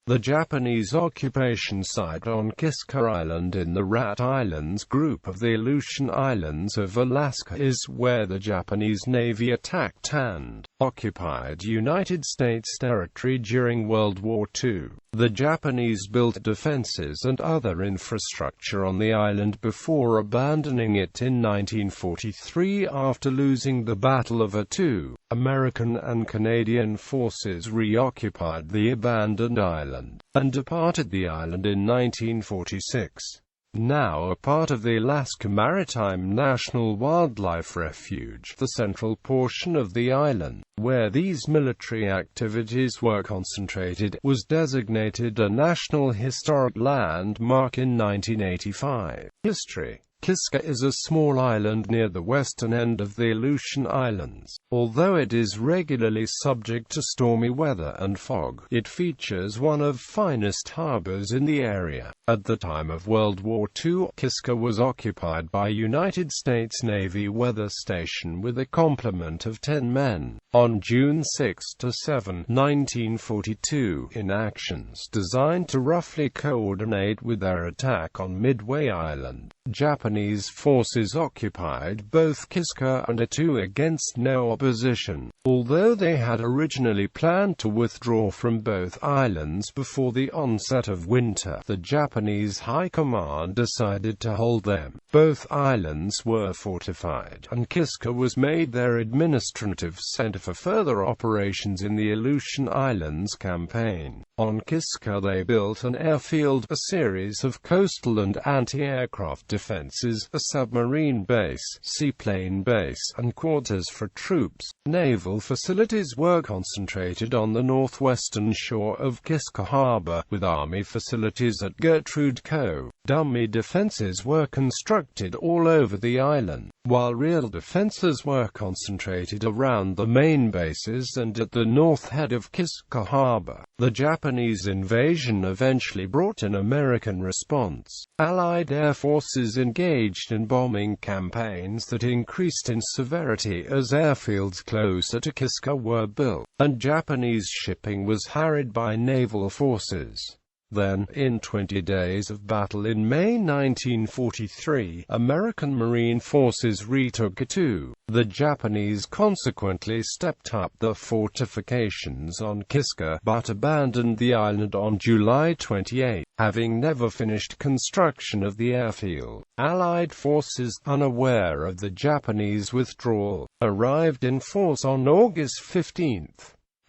The Japanese occupation site on Kiska Island in the Rat Islands group of the Aleutian Islands of Alaska is where the Japanese Navy attacked and occupied United States territory during World War II. The Japanese built defenses and other infrastructure on the island before abandoning it in 1943 after losing the Battle of Attu. American and Canadian forces reoccupied the abandoned island, and departed the island in 1946. Now a part of the Alaska Maritime National Wildlife Refuge, the central portion of the island, where these military activities were concentrated, was designated a National Historic Landmark in 1985. History. Kiska is a small island near the western end of the Aleutian Islands. Although it is regularly subject to stormy weather and fog, it features one of the finest harbors in the area. At the time of World War II, Kiska was occupied by United States Navy weather station with a complement of 10 men. On June 6–7, 1942, in actions designed to roughly coordinate with their attack on Midway Island, Japanese forces occupied both Kiska and Attu against no opposition, although they had originally planned to withdraw from both islands before the onset of winter. The Japanese High Command decided to hold them. Both islands were fortified, and Kiska was made their administrative center for further operations in the Aleutian Islands campaign. On Kiska they built an airfield, a series of coastal and anti-aircraft defenses, a submarine base, seaplane base, and quarters for troops. Naval facilities were concentrated on the northwestern shore of Kiska Harbor, with Army facilities at Gertrude Cove. Dummy defenses were constructed all over the island, while real defenses were concentrated around the main bases and at the north head of Kiska Harbor. The Japanese invasion eventually brought an American response. Allied air forces engaged in bombing campaigns that increased in severity as airfields closer to Kiska were built, and Japanese shipping was harried by naval forces. Then, in 20 days of battle in May 1943, American Marine forces retook Attu. The Japanese consequently stepped up the fortifications on Kiska, but abandoned the island on July 28, having never finished construction of the airfield. Allied forces, unaware of the Japanese withdrawal, arrived in force on August 15.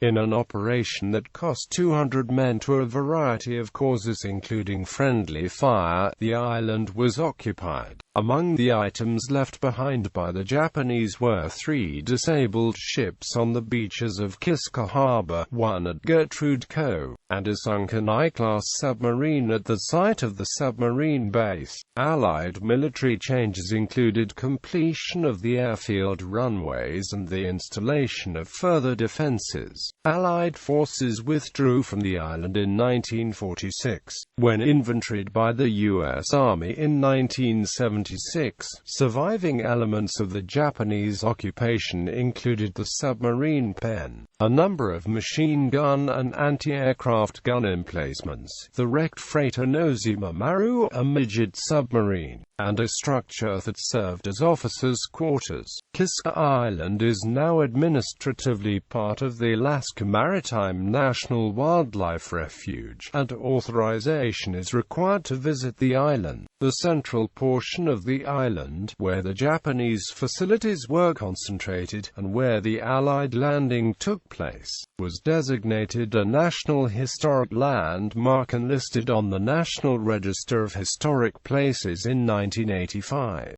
In an operation that cost 200 men to a variety of causes including friendly fire, the island was occupied. Among the items left behind by the Japanese were 3 disabled ships on the beaches of Kiska Harbor, 1 at Gertrude Cove, and a sunken I-class submarine at the site of the submarine base. Allied military changes included completion of the airfield runways and the installation of further defenses. Allied forces withdrew from the island in 1946. When inventoried by the U.S. Army in 1976, surviving elements of the Japanese occupation included the submarine pen, a number of machine gun and anti-aircraft gun emplacements, the wrecked freighter Nozima Maru, a midget submarine, and a structure that served as officers' quarters. Kiska Island is now administratively part of the Alaska Maritime National Wildlife Refuge, and authorization is required to visit the island. The central portion of the island, where the Japanese facilities were concentrated, and where the Allied landing took place, was designated a National Historic Landmark and listed on the National Register of Historic Places in 1985.